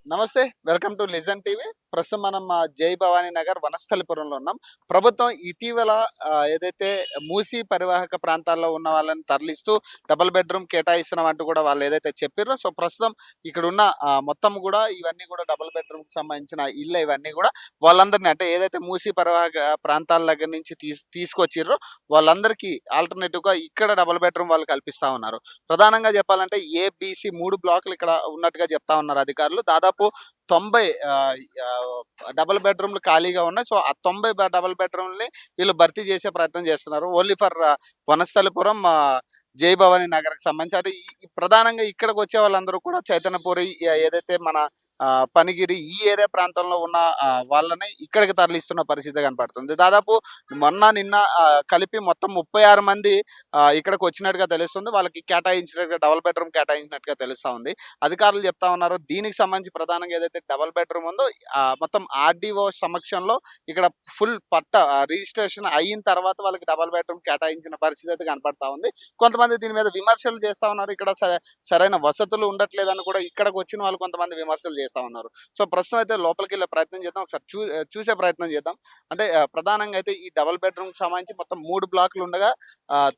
నమస్తే. Welcome to listen TV. ప్రస్తుతం మనం జై భవానీ నగర్ వనస్థలిపురంలో ఉన్నాం. ప్రభుత్వం ఇటీవల ఏదైతే మూసీ పరివాహక ప్రాంతాల్లో ఉన్న వాళ్ళని తరలిస్తూ డబుల్ బెడ్‌రూమ్ కేటాయిస్తున్నాం అంటూ కూడా వాళ్ళు ఏదైతే చెప్పిర్రో, సో, ప్రస్తుతం ఇక్కడున్న మొత్తం గూడా ఇవన్నీ గూడా డబుల్ బెడ్‌రూమ్‌కి సంబంధించిన ఇళ్ళే ఇవన్నీ గూడా. వాళ్ళందరిని అంటే ఏదైతే మూసీ పరివాహక ప్రాంతాల దగ్గర నుంచి తీసుకొచ్చిర్రో వాళ్ళందరికీ ఆల్టర్‌నేటివ్‌గా ఇక్కడ డబుల్ బెడ్‌రూమ్ వాళ్ళు కల్పిస్తా ఉన్నారు. ప్రధానంగా చెప్పాలంటే ఏ, బీ, సి 3 బ్లాకులు ఇక్కడ ఉన్నట్టుగా చెప్తా ఉన్నారు అధికారులు. దాదాపు 90 ఆహ్, ఆహ్, డబుల్ బెడ్‌రూమ్‌లు ఖాళీగా ఉన్నాయి. సో, ఆ 90 డబుల్ బెడ్‌రూమ్‌లని వీళ్ళు భర్తీ చేసే ప్రయత్నం చేస్తున్నారు. ఓన్లీ ఫర్ వనస్థలిపురం, జై భవానీ నగర్‌కి సంబంధించి అంటే ఈ ప్రధానంగా ఇక్కడికొచ్చే వాళ్ళందరూ కూడా చైతన్యపురి ఏదైతే మన పనిగిరి ఈ ఏరియా ప్రాంతంలో ఉన్న వాళ్ళని ఇక్కడికి తరలిస్తున్న పరిస్థితి కనపడుతుంది. దాదాపు మొన్న, నిన్న కలిపి మొత్తం 36 మంది ఇక్కడికొచ్చినట్టుగా తెలుస్తుంది. వాళ్ళకి కేటాయించినట్టుగా డబుల్ బెడ్‌రూమ్ కేటాయించినట్టుగా తెలుస్తా ఉంది. అధికారులు చెప్తా ఉన్నారు. దీనికి సంబంధించి ప్రధానంగా ఏదైతే డబుల్ బెడ్‌రూమ్ ఉందో మొత్తం ఆర్‌డీఓ సమక్షంలో ఇక్కడ ఫుల్ రిజిస్ట్రేషన్ అయిన తర్వాత వాళ్ళకి డబుల్ బెడ్‌రూమ్ కేటాయించిన పరిస్థితి అయితే కనపడతా ఉంది. కొంతమంది దీని మీద విమర్శలు చేస్తా ఉన్నారు. ఇక్కడ సరైన వసతులు ఉండట్లేదని కూడా ఇక్కడికి వచ్చిన వాళ్ళు కొంతమంది విమర్శలు చేస్తా ఉన్నారు. సో, ప్రస్తుతం అయితే లోపలికెళ్ళే ప్రయత్నం చేద్దాం. ఒకసారి చూసే ప్రయత్నం చేద్దాం. అంటే ప్రధానంగా అయితే ఈ డబుల్ బెడ్‌రూమ్‌కి సంబంధించి మొత్తం 3 బ్లాకులు ఉండగా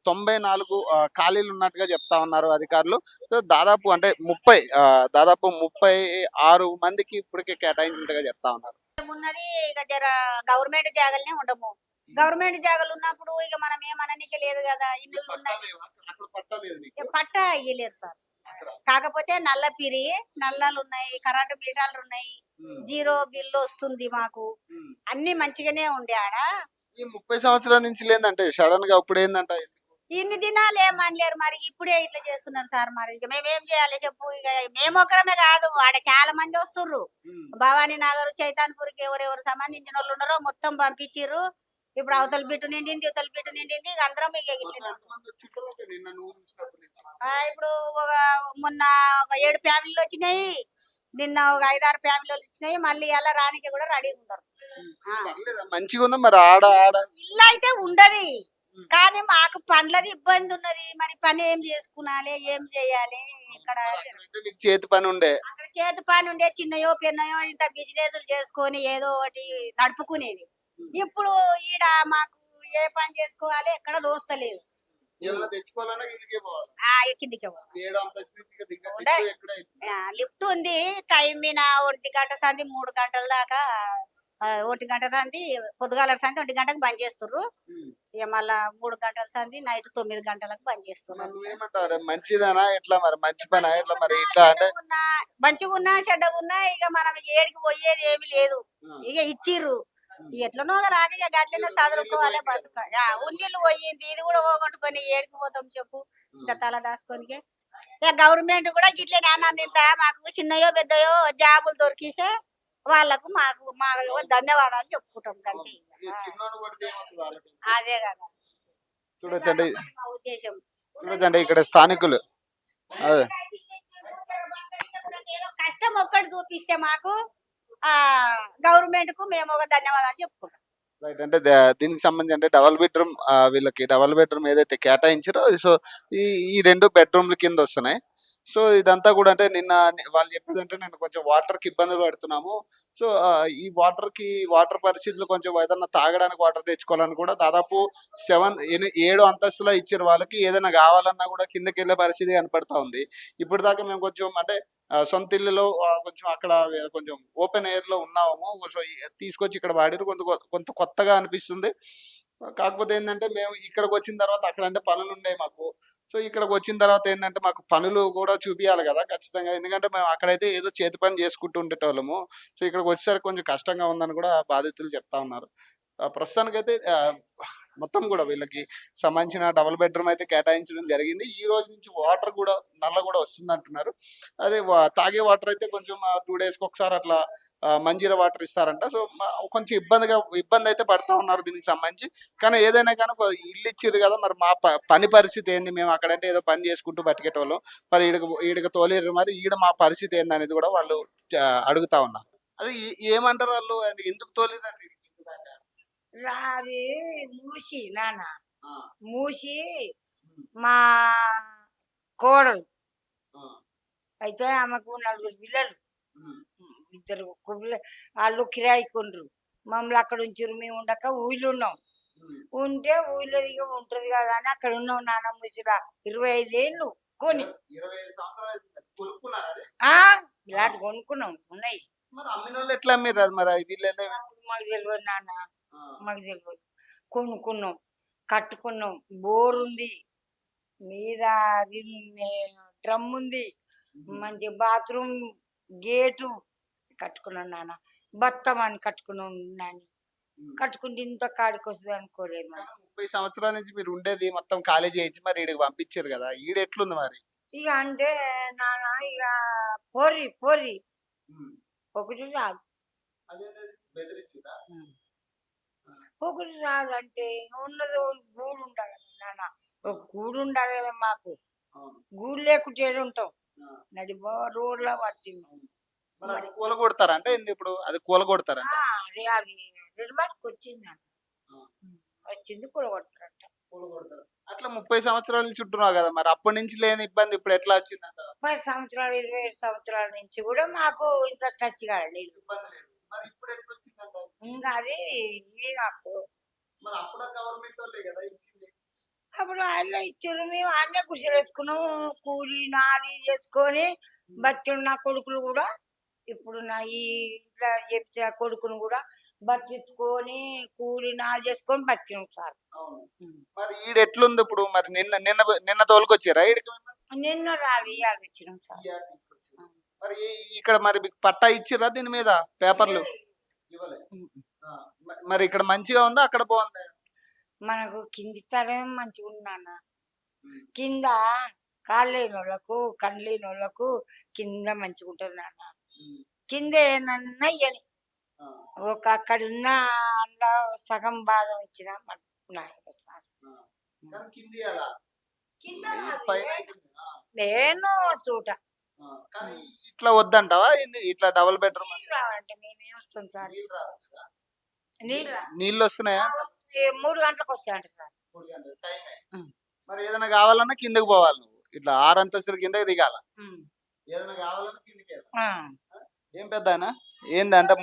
94 ఖాళీలు ఉన్నట్టుగా చెప్తా ఉన్నారు అధికారులు. సో, దాదాపు 36 మందికి ఇప్పటికే కేటాయించినట్టుగా చెప్తా ఉన్నారు. ఉన్నది ఇక జర గవర్నమెంట్ జాగాలనే ఉండము. గవర్నమెంట్ జాగాలు ఉన్నప్పుడు ఇక మనం ఏమననీకి లేదు కదా. ఇల్లు ఉన్నాయి. పట్టా ఇయ్యలేరు సార్. కాకపోతే నల్లపిరి నల్లలు ఉన్నాయి, కరెంటు మీటర్లు ఉన్నాయి, జీరో బిల్లు వస్తుంది మాకు. అన్ని మంచిగానే ఉండే ఆడ. ఈ 30 సంవత్సరాల నుంచి లేదంటే సడెన్‌గా అప్పుడేందంట? ఇన్ని దినాలు ఏమనలేరు మరి ఇప్పుడే ఇట్లా చేస్తున్నారు సార్. మరి ఇక మేమేం చేయాలి చెప్పు. ఇక మేమొక్కరమే కాదు ఆడ చాలా మంది వస్తుర్రు. భవానీ నగర్, చైతాన్పూర్కి ఎవరెవరు సంబంధించిన వాళ్ళు ఉన్నారో మొత్తం పంపించిర్రు. ఇప్పుడు అవతల బిట్టు నిండింది, ఇవతల బిట్టు నిండింది. ఇక అందరం ఇక ఇట్లనే ఇప్పుడు ఒక మొన్న ఒక 7 ఫ్యామిలీలు వచ్చినాయి. నిన్న ఒక 5, 6 ఫ్యామిలీలు వచ్చినాయి. మళ్ళీ ఎలా రానికి కూడా రెడీగా ఉన్నారు. మంచిగుందా మరి ఆడ ఆడ? ఇల్లు అయితే ఉండదు. కానీ మాకు పండ్లది ఇబ్బంది ఉన్నది. మరి పని ఏం చేసుకునాలి, ఏం చేయాలి? ఇక్కడ మీకు చేతి పని ఉండే. అక్కడ చేతి పని ఉండే చిన్నయో పెన్నయో ఇంత బిజినెస్లు చేసుకొని ఏదో ఒకటి నడుపుకునేది. ఇప్పుడు ఈడ మాకు ఏ పని చేసుకోవాలి ఎక్కడ దోస్తలేదు. తెచ్చుకోవాలన్నా కిందకే పోవాలి. కిందికే పోవాలి. 7 అంతస్తుల నుంచి దిగ లిఫ్ట్ ఉంది. టైం మీద 1 గంట సంది 3 గంటల దాకా 1 గంట సంది పొద్దుగాల సంది 1 గంటకు బంద్ చేస్తుర్రు. ఇక మళ్ళా 3 గంటల సంది నైట్ 9 గంటలకు బంద్ చేస్తున్నారు. నువ్వేమంటావు? మంచిదేనా ఎట్లా మరి? మంచి పనా ఎట్లా మరి? ఇట్లా అంటే మంచిగున్నా చెడ్డగున్నా ఇక మనం ఏడికి పోయేది ఏమి లేదు. ఇక ఇచ్చిర్రు ఎట్లనో రాక ఇక గట్లనే చదువుకోవాలి బతుక. ఉన్నీళ్ళు పోయింది ఇది కూడా పోగొట్టుకొని ఏడికి పోతాం చెప్పు. ఇంకా తల దాచుకోనికే ఇక గవర్నమెంట్ కూడా గిట్లనే అన్నది. ఇంత మాకు చిన్నయో పెద్దయో జాబులు దొరికిస్తే వాళ్ళకు మా ధన్యవాదాలు చెప్పుకుంటాం అంతే. అదే కదా చూడొచ్చండి. మా ఉద్దేశం. చూడొచ్చండి ఇక్కడ స్థానికులు. అదే ఏదో కష్టం ఒక్కటి చూపిస్తే మాకు గవర్నమెంట్ కు మేము ఒక ధన్యవాదాలు చెప్పుకుంటాం. రైట్. అంటే దీనికి సంబంధించి అంటే డబుల్ బెడ్‌రూమ్ వీళ్ళకి డబుల్ బెడ్‌రూమ్ ఏదైతే కేటాయించారో సో, ఈ ఈ 2 బెడ్‌రూమ్‌ల కింద వస్తున్నాయి. సో, ఇదంతా కూడా అంటే వాళ్ళు చెప్పేదంటే నేను కొంచెం వాటర్‌కి ఇబ్బందులు పడుతున్నాము. సో, వాటర్ పరిస్థితులు కొంచెం ఏదన్నా తాగడానికి వాటర్ తెచ్చుకోవాలని కూడా దాదాపు 7 అంతస్తులో ఇచ్చారు వాళ్ళకి. ఏదైనా కావాలన్నా కూడా కిందకెళ్ళే పరిస్థితి కనపడతా ఉంది. ఇప్పటిదాకా మేము కొంచెం అంటే సొంత ఇల్లులో కొంచెం అక్కడ కొంచెం ఓపెన్ ఎయిర్‌లో ఉన్నాము. సో, తీసుకొచ్చి ఇక్కడ వాడిర్రు. కొంత కొత్తగా అనిపిస్తుంది. కాకపోతే ఏందంటే మేము ఇక్కడికొచ్చిన తర్వాత అక్కడంటే పనులుండేయి మాకు. సో, ఇక్కడికొచ్చిన తర్వాత ఏందంటే మాకు పనులు కూడా చూపియాలి గదా! ఖచ్చితంగా. ఎందుకంటే మేము అక్కడైతే ఏదో చేతి పని చేసుకుంటూ ఉండేటోళ్ళము. సో, ఇక్కడికొచ్చేసరికి కొంచెం కష్టంగా ఉందని కూడా బాధితులు చెప్తా ఉన్నారు. ప్రస్తుతానికైతే మొత్తం గూడా వీళ్ళకి సంబంధించిన డబుల్ బెడ్‌రూమ్ అయితే కేటాయించడం జరిగింది. ఈ రోజు నుంచి వాటర్ గూడా నల్లా గూడా వస్తుందంటున్నారు. అదే తాగే వాటర్ అయితే కొంచెం 2 డేస్‌కి ఒకసారి అట్లా మంజీరా వాటర్ ఇస్తారంట. సో, కొంచెం ఇబ్బందయితే పడతా ఉన్నారు దీనికి సంబంధించి. కానీ ఏదైనా కానీ ఒక ఇల్లు ఇచ్చిర్రు గదా! మరి మా పని పరిస్థితి ఏంది? మేము అక్కడంటే ఏదో పని చేసుకుంటూ బతికేటోళ్ళం. మరి ఈడకి తోలిర్రు మరి ఈడ మా పరిస్థితి ఏందనేది గూడా వాళ్ళు అడుగుతా ఉన్నారు. అదే ఏమంటారు ఆళ్ళు? ఎందుకు తోలిర్రండి కింద దాకా? అది మూసి నాన్న ఆ! మూసి హ్మ్. మా కోడలు ఆ! అయితే ఆమెకు 4 పిల్లలు. హ్మ్. ఇద్దరు వాళ్ళు కిరాయికుండ్రు మమ్మల్ని అక్కడ ఉంచారు. మేము ఉండక ఊళ్ళో ఉన్నాం. ఉంటే ఊళ్ళో ఇక ఉంటది కదా అని అక్కడ ఉన్నాం. నాన్న ముసిరా 25 ఏళ్ళు కొని 25 సంవత్సరాలు అవుతుంది. కొనుక్కున్నారా అది? ఆ ఇలాంటి కొనుక్కున్నాం ఉన్నాయి. మరి అమ్మిన వాళ్ళు ఎట్లా అమ్మిర్రు అది మరి వీళ్ళు మాకు తెలియదు నాన్న, మాకు తెలియదు. కొనుక్కున్నాం, కట్టుకున్నాం. బోర్ ఉంది మీద, అది డ్రమ్ ఉంది, మంచి బాత్రూమ్ గేటు కట్టుకున్నాం నాన్న. బత్తం అని కట్టుకున్నాం నాని. కట్టుకుంటే ఇంత కాడికి వస్తుంది అనుకోలేదు మనం. 30 సంవత్సరాల నుంచి మీరు ఉండేది మొత్తం ఖాళీ చేయించి మరి ఈడికి పంపించారు కదా, ఈడ ఎట్లుంది మరి? ఇక అంటే నాన్న ఇక పోరి పోరి ఒకటి రాదు, బెదిరించిరా? ఒకటి రాదు. అంటే ఉన్నది ఒక గూడు ఉండాలి నాన్న, ఒక గూడు ఉండాలి కదా మాకు. గూడు లేకుంటే ఏడు ఉంటాం, నడి రోడ్లో పడుతున్నాం. మరి అది కూలగొడతారా అంటే ఇప్పుడు అది కూలగొడతారా? అది నిర్మాణకు వచ్చింది నాన్న, వచ్చింది కూడగొడతారంట. అట్లా 30 సంవత్సరాల నుంచి ఉంటున్నావు కదా, మరి అప్పటి నుంచి లేని ఇబ్బంది ఇప్పుడు ఎట్లా వచ్చిందంట? 10 సంవత్సరాలు 25 సంవత్సరాల నుంచి కూడా మాకు ఇంత టచ్ కాదు. ఇబ్బంది లేదు. మరి ఇప్పుడు ఎట్లా వచ్చిందంట? ఇంకా అది నాకు మరి అప్పుడు గవర్నమెంట్ వాళ్ళే కదా ఇచ్చింది. అప్పుడు ఆయన ఇచ్చారు, మేము అన్నీ కృషి వేసుకున్నాము. కూలి నాలి చేసుకొని బతికిన నా కొడుకులు కూడా ఇప్పుడు నా ఈ ఇట్లా చెప్పిన కొడుకును కూడా బతికించుకొని కూలి నాలి చేసుకొని బతికినాం సార్. మరి ఈడ ఎట్లుంది ఇప్పుడు? మరి నిన్న నిన్న నిన్న తోలుకొచ్చారా ఈడికి? నిన్న రాలి ఇవాళ వచ్చినాం సార్. మరి ఇక్కడ మరి మీకు పట్టా ఇచ్చిరా దీని మీద పేపర్లు? మరి ఇక్కడ మంచిగా ఉందా అక్కడ బాగుందా? మనకు కింది తరం మంచిగా ఉన్నాన్న. కింద కాళ్ళు లేని వాళ్ళకు కళ్ళు లేని వాళ్ళకు కింద మంచిగా ఉంటుంది నాన్న. కింద ఏమన్నా ఇయ్యని ఒక అక్కడున్న అందులో సగం భాగం ఇచ్చిన నాయక సార్. నేను సూట ఇట్లా వద్దంటావా? ఇట్లా డబుల్ బెడ్రూమ్ రావాలంటే మేమే వస్తాం సార్. నీళ్ళు వస్తున్నాయా? 3 గంటలకు వస్తాయంట సార్. మరి ఏదైనా కావాలన్నా కిందకి పోవాలి, నువ్వు ఇట్లా 6 అంతస్తుల కిందకి దిగాల. ఏదైనా కావాలన్నా కిందకి. ఏం పెద్ద ఏందంటే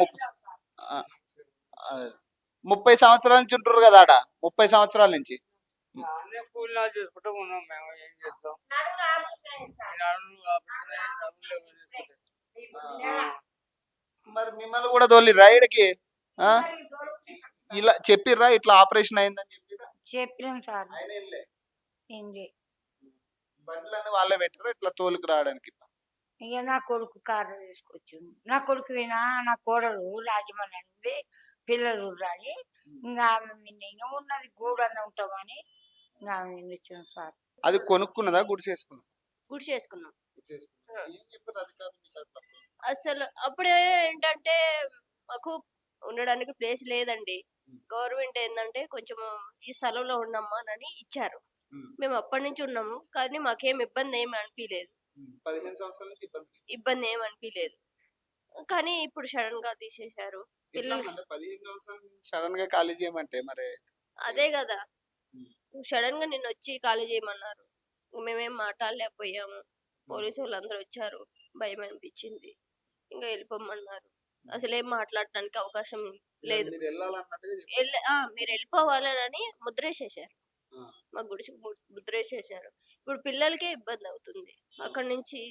30 సంవత్సరాల నుంచి ఉంటున్నారు కదా ఆడ, 30 సంవత్సరాల నుంచి. కూలినాలు చేసుకుంటూ ఉన్నాం మేము. ఏం చేస్తాం? మరి మిమ్మల్ని కూడా తోలిర్రా ఈడకి? ఇలా చెప్పిర్రా ఇట్లా ఆపరేషన్ అయిందని చెప్పిర్రా? చెప్పినాం సార్. బండ్లన్నీ వాళ్ళే పెట్టారు ఇట్లా తోలుకు రావడానికి? ఇక నా కొడుకు కారు తీసుకొచ్చిండు. నా కొడుకు వినా నా కోడలు రాజమని అనేది పిల్లలు రాని ఇంకా ఆమె నేను ఉన్నది గూడన్న ఉంటామని ఇంకా ఆమె ఇచ్చాం సార్. అది కొనుక్కున్నదా గుడిసేసుకున్నా? గుడి చేసుకున్నాం. ఏం చెప్పారు అధికారులు మీకు అసలు? అసలు అప్పుడే ఏంటంటే మాకు ఉండడానికి ప్లేస్ లేదండి. గవర్నమెంట్ ఏంటంటే కొంచెం ఈ స్థలంలో ఉన్నామా అని ఇచ్చారు. మేము అప్పటి నుంచి ఉన్నాము, కానీ మాకేం ఇబ్బంది ఏమి అనిపించలేదు. 15 సంవత్సరాల నుంచి ఇబ్బంది ఏమి అనిపించలేదు. కానీ ఇప్పుడు సడన్ గా తీసేశారు పిల్లలు. 15 సంవత్సరాల నుంచి సడన్ గా ఖాళీ చేయమంటే మరి అదే కదా, సడన్ గా నిన్న వచ్చి ఖాళీ చేయమన్నారు. మేమేం మాట్లాడలేకపోయాము. పోలీసు వాళ్ళందరూ వచ్చారు, భయం అనిపించింది, ఇంకా వెళ్ళిపోమన్నారు. అసలు ఏం మాట్లాడటానికి అవకాశం లేదు. మీరు వెళ్ళిపోవాలని ముద్రేసేసారు, మా గుడిసి ముద్రేసేసారు. ఇప్పుడు పిల్లలకే ఇబ్బంది అవుతుంది అక్కడి నుంచి.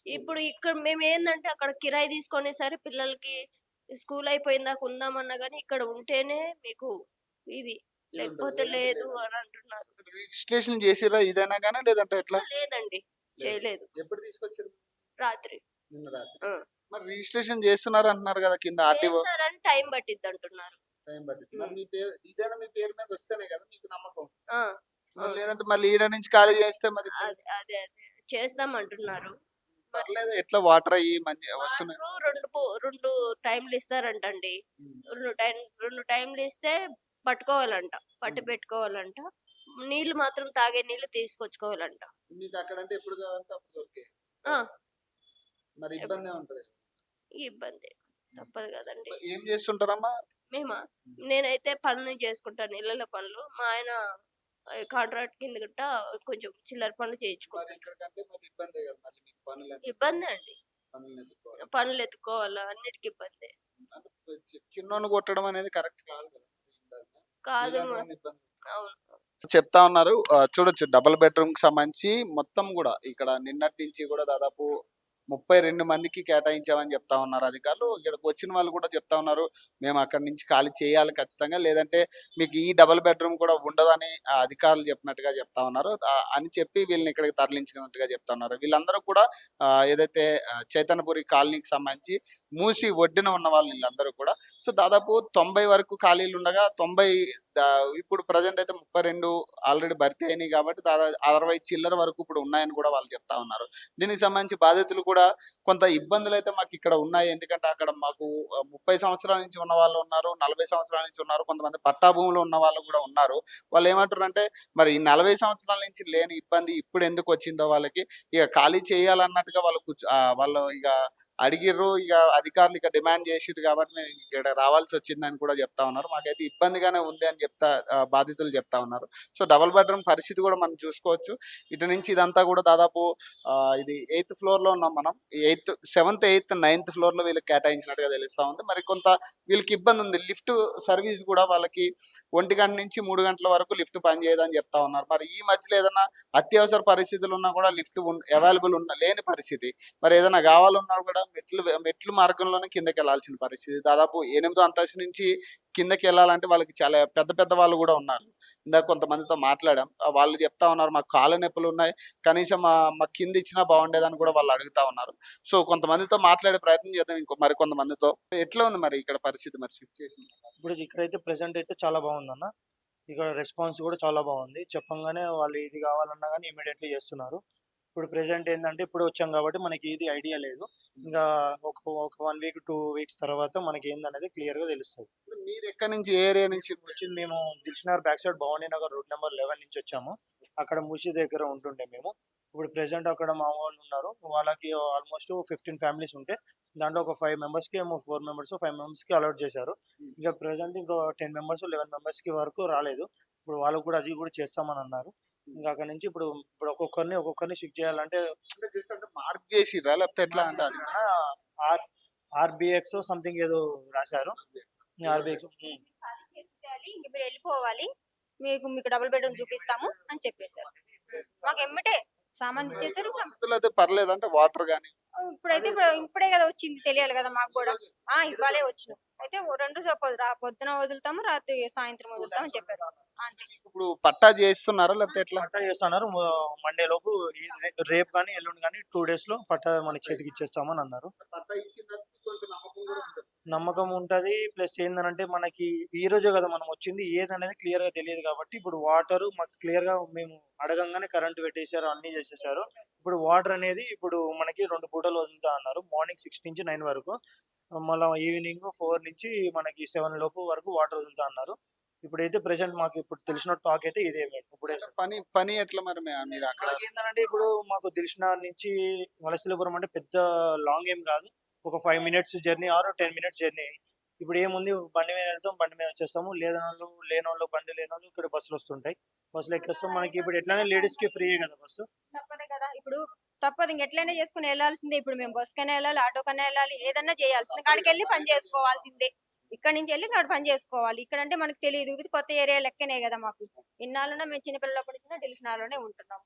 ఇప్పుడు ఇక్కడ మేము ఏంటంటే అక్కడ కిరాయి తీసుకొని సరే పిల్లలకి స్కూల్ అయిపోయిందాక ఉందామన్నా కానీ ఇక్కడ ఉంటేనే మీకు ఇది, లేకపోతే లేదు అని అంటున్నారు. రిజిస్ట్రేషన్ చేసిరా ఇదైనా కానీ లేదంటే ఎట్లా? లేదండి, చేయలేదు. ఎప్పుడు తీసుకొచ్చారు? రాత్రి. నిన్న రాత్రి. మరి రిజిస్ట్రేషన్ చేస్తున్నారు అంటున్నారు కదా కింద ఆర్టీఓ. టైం పట్టిద్ది అంటున్నారు. టైం పట్టింది. మరి మీ పేరు ఇదేనా, మీ పేరు మీద వస్తేనే కదా మీకు నమ్మకం. లేదంటే మళ్ళీ ఈడ నుంచి ఖాళీ చేస్తే మరి అదే అదే చేస్తాం అంటున్నారు. పర్లేదు, ఎట్లా వాటర్ అయ్యి మంచి వస్తున్నాయి. 2 టైంలు ఇస్తారంటండి. 2 టైంలు ఇస్తే పట్టుకోవాలంట, పట్టి పెట్టుకోవాలంట. నీళ్లు మాత్రం తాగే నీళ్లు తీసుకొచ్చుకోవాలంట. మీకు అక్కడంటే ఎప్పుడు కావాలంటే అప్పుడు దొరికే. మరి ఇబ్బంది ఉంటది. ఇబ్బంది తప్పదు కదండి. ఏం చేస్తుంటారమ్మా? నేనైతే పనులు చేసుకుంటాను, ఇళ్ళ పనులు. మా ఆయన కాంట్రాక్ట్ కింద గట్ట కొంచెం చిల్లర పనులు చేయించుకుంటాను. ఇబ్బంది అండి. పనులు ఎత్తుకోవాలా అన్నిటికీ ఇబ్బంది చిన్నోని కొట్టడం అనేది కరెక్ట్ కాదు కదా. కాదు మీలాంటి ఇబ్బంది అవును చెప్తా ఉన్నారు. చూడొచ్చు డబుల్ బెడ్రూమ్ కి సంబంధించి మొత్తం కూడా ఇక్కడ నిన్నటి నుంచి కూడా దాదాపు 32 మందికి కేటాయించామని చెప్తా ఉన్నారు అధికారులు. ఇక్కడికి వచ్చిన వాళ్ళు కూడా చెప్తా ఉన్నారు, మేము అక్కడి నుంచి ఖాళీ చేయాలి ఖచ్చితంగా, లేదంటే మీకు ఈ డబుల్ బెడ్రూమ్ కూడా ఉండదని ఆ అధికారులు చెప్పినట్టుగా చెప్తా ఉన్నారు. అని చెప్పి వీళ్ళని ఇక్కడికి తరలించినట్టుగా చెప్తా ఉన్నారు. వీళ్ళందరూ కూడా ఏదైతే చైతన్యపురి కాలనీకి సంబంధించి మూసి ఒడ్డున ఉన్న వాళ్ళు వీళ్ళందరూ కూడా. సో దాదాపు 90 వరకు ఖాళీలు ఉండగా 90 ఇప్పుడు ప్రజెంట్ అయితే 32 ఆల్రెడీ భర్తీ అయినాయి కాబట్టి దాదాపు 60 చిల్లర వరకు ఇప్పుడు ఉన్నాయని కూడా వాళ్ళు చెప్తా ఉన్నారు. దీనికి సంబంధించి బాధితులు కూడా కొంత ఇబ్బందులు అయితే మాకు ఇక్కడ ఉన్నాయి, ఎందుకంటే అక్కడ మాకు 30 సంవత్సరాల నుంచి ఉన్న వాళ్ళు ఉన్నారు, 40 సంవత్సరాల నుంచి ఉన్నారు, కొంతమంది పట్టా భూములు ఉన్న వాళ్ళు కూడా ఉన్నారు. వాళ్ళు ఏమంటారు అంటే మరి ఈ 40 సంవత్సరాల నుంచి లేని ఇబ్బంది ఇప్పుడు ఎందుకు వచ్చిందో వాళ్ళకి, ఇక ఖాళీ చేయాలన్నట్టుగా వాళ్ళు వాళ్ళు ఇక అడిగిర్రు, ఇక అధికారులు ఇక డిమాండ్ చేసిర్రు కాబట్టి మేము ఇక్కడ రావాల్సి వచ్చిందని కూడా చెప్తా ఉన్నారు. మాకైతే ఇబ్బందిగానే ఉంది అని బాధితులు చెప్తా ఉన్నారు. సో డబుల్ బెడ్రూమ్ పరిస్థితి కూడా మనం చూసుకోవచ్చు. ఇటు నుంచి ఇదంతా కూడా దాదాపు ఇది 8th ఫ్లోర్ లో ఉన్నాం మనం. 7th 8th 9th ఫ్లోర్ లో వీళ్ళకి కేటాయించినట్టుగా తెలుస్తా ఉంది. మరి కొంత వీళ్ళకి ఇబ్బంది ఉంది. లిఫ్ట్ సర్వీస్ కూడా వాళ్ళకి 1 గంట నుంచి 3 గంటల వరకు లిఫ్ట్ పనిచేయదని చెప్తా ఉన్నారు. మరి ఈ మధ్యలో ఏదైనా అత్యవసర పరిస్థితులు ఉన్నా కూడా లిఫ్ట్ అవైలబుల్ లేని పరిస్థితి. మరి ఏదైనా కావాలన్నా కూడా మెట్లు మార్గంలోనే కిందకి వెళ్ళాల్సిన పరిస్థితి. దాదాపు 8వ అంతస్తు నుంచి కిందకి వెళ్ళాలంటే వాళ్ళకి చాలా పెద్ద పెద్ద వాళ్ళు కూడా ఉన్నారు. ఇందాక కొంతమందితో మాట్లాడాం, వాళ్ళు చెప్తా ఉన్నారు మాకు కాళ్ళ నొప్పులు ఉన్నాయి, కనీసం మా కింద ఇచ్చినా బాగుండేదని కూడా వాళ్ళు అడుగుతా ఉన్నారు. సో కొంతమందితో మాట్లాడే ప్రయత్నం చేద్దాం మరి కొంతమందితో. ఎట్లా ఉంది మరి ఇక్కడ పరిస్థితి, మరి సిచ్యుయేషన్? ఇప్పుడు ఇక్కడైతే ప్రెసెంట్ అయితే చాలా బాగుందన్న. ఇక్కడ రెస్పాన్స్ కూడా చాలా బాగుంది. చెప్పంగానే వాళ్ళు ఇది కావాలన్నా కానీ ఇమీడియట్లీ చేస్తున్నారు. ఇప్పుడు ప్రెసెంట్ ఏంటంటే ఇప్పుడు వచ్చాం కాబట్టి మనకి ఇది ఐడియా లేదు. ఇంకా ఒక 1 వీక్ 2 వీక్స్ తర్వాత మనకి ఏందనేది క్లియర్గా తెలుస్తుంది. మీరు ఎక్కడి నుంచి, ఏ ఏరియా నుంచి? వచ్చింది మేము Dilsukhnagar back side Bhavani Nagar road number 11 నుంచి వచ్చాము. అక్కడ మూసీ దగ్గర ఉంటుండే మేము. ఇప్పుడు ప్రెసెంట్ అక్కడ మా వాళ్ళు ఉన్నారు, వాళ్ళకి ఆల్మోస్ట్ 15 ఫ్యామిలీస్ ఉంటే దాంట్లో ఒక 5 మెంబర్స్కి ఏమో 4 మెంబర్స్ 5 మెంబర్స్కి అలాట్ చేశారు. ఇంకా ప్రెసెంట్ ఇంకో 10 మెంబర్స్ 11 మెంబర్స్కి వరకు రాలేదు. ఇప్పుడు వాళ్ళకు కూడా అది కూడా చేస్తామని అన్నారు. ఇంకా అక్కడ నుంచి ఇప్పుడు ఒక్కొక్కరిని షిఫ్ట్ చేయాలంటే మార్క్ చేసిర్రా లేకపోతే ఎట్లా అంటే అది? ఆర్బిఎక్స్ సంథింగ్ ఏదో రాశారు. ఆర్బిఎక్స్ ఖాళీ చేసేయాలి, ఇంక మీరు వెళ్ళిపోవాలి, మీకు డబుల్ బెడ్రూమ్ చూపిస్తాము అని చెప్పేశారు. మాకు ఎమ్మటే సామాన్ ఇచ్చేసారు. వసతులు అయితే పర్లేదు అంటే వాటర్ కానీ. ఇప్పుడే కదా వచ్చింది, తెలియాలి కదా మాకు కూడా. ఇవ్వాలే వచ్చినాం అయితే 2 పొద్దున వదులుతాము, రాత్రి సాయంత్రం వదులుతాము అని చెప్పారు. అంతే. ఇప్పుడు పట్టా చేస్తున్నారా లేకపోతే ఎట్లా? పట్టా చేస్తున్నారు. మండే లోపు రేపు కానీ ఎల్లుండి కానీ 2 days లో పట్టా మన చేతికి ఇచ్చేస్తామని అన్నారు. పట్టా ఇచ్చిన తర్వాత కొంచెం నమ్మకం కూడా ఉంటుంది. నమ్మకం ఉంటది. ప్లస్ ఏందనంటే మనకి ఈ రోజే కదా మనం వచ్చింది, ఏదనేది క్లియర్ గా తెలియదు కాబట్టి ఇప్పుడు వాటర్ మాకు క్లియర్ గా మేము అడగంగానే కరెంట్ పెట్టేశారు, అన్ని చేసేసారు. ఇప్పుడు వాటర్ అనేది ఇప్పుడు మనకి 2 పూటలు వదులుతా అన్నారు. మార్నింగ్ 6 నుంచి 9 వరకు, మళ్ళీ ఈవినింగ్ 4 నుంచి మనకి 7 లోపు వరకు వాటర్ వదులుతా అన్నారు. ఇప్పుడైతే ప్రెసెంట్ మాకు ఇప్పుడు తెలిసిన టాక్ అయితే ఇదే. ఇప్పుడే పని ఎట్లా మరి మీరు అక్కడ? ఏంటంటే ఇప్పుడు మాకు దిల్షునగర్ నుంచి వలసలిపురం అంటే పెద్ద లాంగ్ ఏం కాదు, ఒక 5 minutes journey or 10 minutes journey. ఇప్పుడు ఏముంది, బండి మీద వెళ్తాం, బండి మీద వచ్చేస్తాము. లేనోళ్ళు బండి లేనోళ్ళు ఇక్కడ బస్సులు వస్తుంటాయి, బస్సులు ఎక్కేస్తాం. మనకి ఇప్పుడు ఎట్లానే లేడీస్ కి ఫ్రీ కదా బస్సు. తప్పదే కదా, ఇప్పుడు తప్పదు, ఇంక ఎట్లయినా చేసుకుని వెళ్ళాల్సిందే. ఇప్పుడు మేము బస్ కన్నా వెళ్ళాలి, ఆటో కన్నా వెళ్ళాలి, ఏదన్నా చేయాల్సిందే. కాడికి వెళ్ళి పని చేసుకోవాల్సిందే. ఇక్కడ నుంచి వెళ్ళి ఇక్కడ పని చేసుకోవాలి. ఇక్కడ అంటే మనకు తెలియదు, ఇది కొత్త ఏరియా లెక్కనే కదా మాకు. ఇన్నాళ్ళున్నా మేము చిన్నపిల్లలప్పటి నుంచి దిల్షునగర్లోనే ఉంటున్నాం.